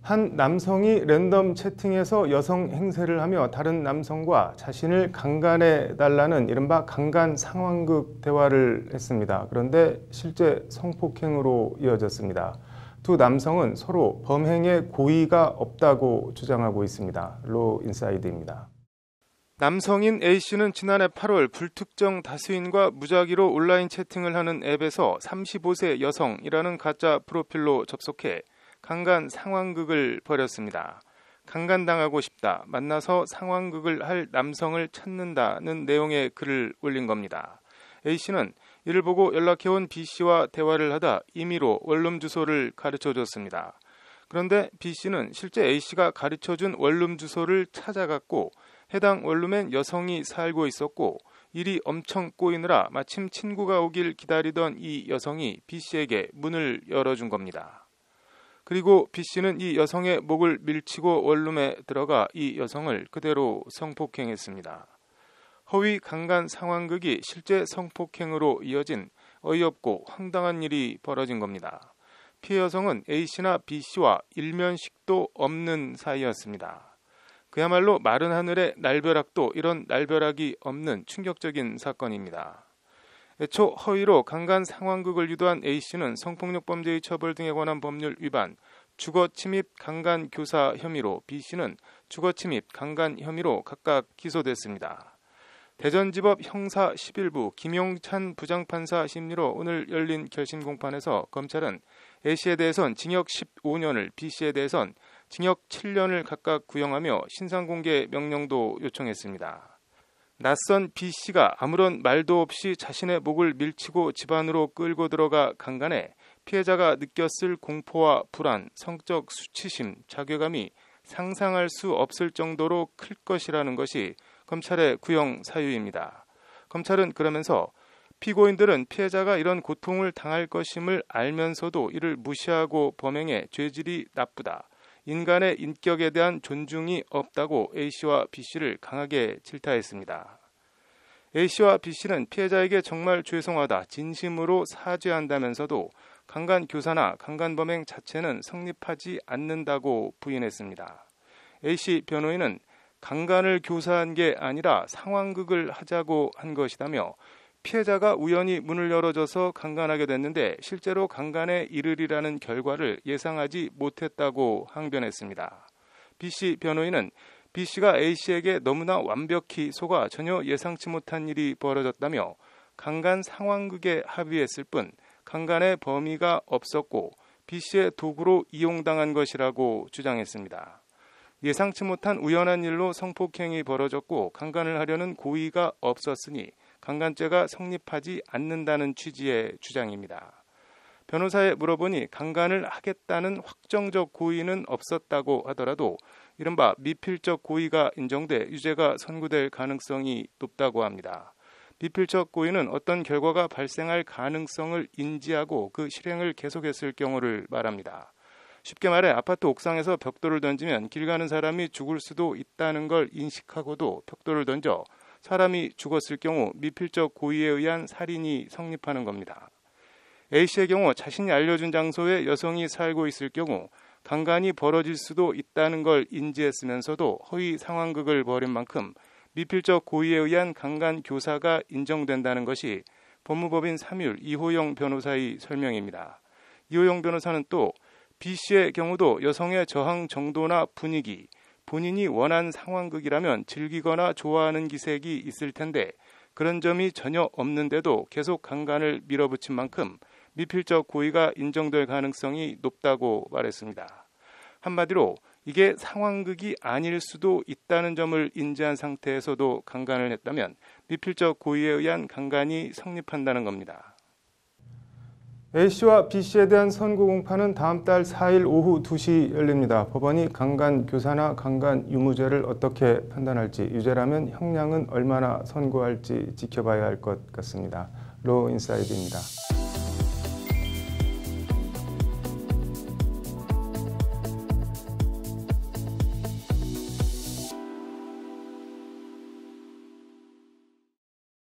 한 남성이 랜덤 채팅에서 여성 행세를 하며 다른 남성과 자신을 강간해달라는 이른바 강간 상황극 대화를 했습니다. 그런데 실제 성폭행으로 이어졌습니다. 두 남성은 서로 범행에 고의가 없다고 주장하고 있습니다. 로 인사이드입니다. 남성인 A씨는 지난해 8월 불특정 다수인과 무작위로 온라인 채팅을 하는 앱에서 35세 여성이라는 가짜 프로필로 접속해 강간 상황극을 벌였습니다. 강간당하고 싶다, 만나서 상황극을 할 남성을 찾는다는 내용의 글을 올린 겁니다. A씨는 이를 보고 연락해온 B씨와 대화를 하다 임의로 원룸 주소를 가르쳐줬습니다. 그런데 B씨는 실제 A씨가 가르쳐준 원룸 주소를 찾아갔고 해당 원룸엔 여성이 살고 있었고 일이 엄청 꼬이느라 마침 친구가 오길 기다리던 이 여성이 B씨에게 문을 열어준 겁니다. 그리고 B씨는 이 여성의 목을 밀치고 원룸에 들어가 이 여성을 그대로 성폭행했습니다. 허위 강간 상황극이 실제 성폭행으로 이어진 어이없고 황당한 일이 벌어진 겁니다. 피해 여성은 A씨나 B씨와 일면식도 없는 사이였습니다. 그야말로 마른 하늘의 날벼락도 이런 날벼락이 없는 충격적인 사건입니다. 애초 허위로 강간 상황극을 유도한 A씨는 성폭력범죄의 처벌 등에 관한 법률 위반, 주거침입 강간 교사 혐의로 B씨는 주거침입 강간 혐의로 각각 기소됐습니다. 대전지법 형사 11부 김용찬 부장판사 심리로 오늘 열린 결심 공판에서 검찰은 A씨에 대해선 징역 15년을, B씨에 대해선 징역 7년을 각각 구형하며 신상공개 명령도 요청했습니다. 낯선 B씨가 아무런 말도 없이 자신의 목을 밀치고 집 안으로 끌고 들어가 강간해 피해자가 느꼈을 공포와 불안, 성적 수치심, 자괴감이 상상할 수 없을 정도로 클 것이라는 것이 검찰의 구형 사유입니다. 검찰은 그러면서 피고인들은 피해자가 이런 고통을 당할 것임을 알면서도 이를 무시하고 범행해 죄질이 나쁘다, 인간의 인격에 대한 존중이 없다고 A씨와 B씨를 강하게 질타했습니다. A씨와 B씨는 피해자에게 정말 죄송하다, 진심으로 사죄한다면서도 강간 교사나 강간 범행 자체는 성립하지 않는다고 부인했습니다. A씨 변호인은 강간을 교사한 게 아니라 상황극을 하자고 한 것이다며 피해자가 우연히 문을 열어줘서 강간하게 됐는데 실제로 강간에 이르리라는 결과를 예상하지 못했다고 항변했습니다. B씨 변호인은 B씨가 A씨에게 너무나 완벽히 속아 전혀 예상치 못한 일이 벌어졌다며 강간 상황극에 합의했을 뿐 강간의 범의가 없었고 B씨의 도구로 이용당한 것이라고 주장했습니다. 예상치 못한 우연한 일로 성폭행이 벌어졌고 강간을 하려는 고의가 없었으니 강간죄가 성립하지 않는다는 취지의 주장입니다. 변호사에 물어보니 강간을 하겠다는 확정적 고의는 없었다고 하더라도 이른바 미필적 고의가 인정돼 유죄가 선고될 가능성이 높다고 합니다. 미필적 고의는 어떤 결과가 발생할 가능성을 인지하고 그 실행을 계속했을 경우를 말합니다. 쉽게 말해 아파트 옥상에서 벽돌을 던지면 길 가는 사람이 죽을 수도 있다는 걸 인식하고도 벽돌을 던져 사람이 죽었을 경우 미필적 고의에 의한 살인이 성립하는 겁니다. A씨의 경우 자신이 알려준 장소에 여성이 살고 있을 경우 강간이 벌어질 수도 있다는 걸 인지했으면서도 허위 상황극을 벌인 만큼 미필적 고의에 의한 강간 교사가 인정된다는 것이 법무법인 3율 이호영 변호사의 설명입니다. 이호영 변호사는 또 B씨의 경우도 여성의 저항 정도나 분위기, 본인이 원한 상황극이라면 즐기거나 좋아하는 기색이 있을 텐데 그런 점이 전혀 없는데도 계속 강간을 밀어붙인 만큼 미필적 고의가 인정될 가능성이 높다고 말했습니다. 한마디로 이게 상황극이 아닐 수도 있다는 점을 인지한 상태에서도 강간을 했다면 미필적 고의에 의한 강간이 성립한다는 겁니다. A씨와 B씨에 대한 선고 공판은 다음 달 4일 오후 2시 열립니다. 법원이 강간 교사나 강간 유무죄를 어떻게 판단할지, 유죄라면 형량은 얼마나 선고할지 지켜봐야 할 것 같습니다. 로 인사이드입니다.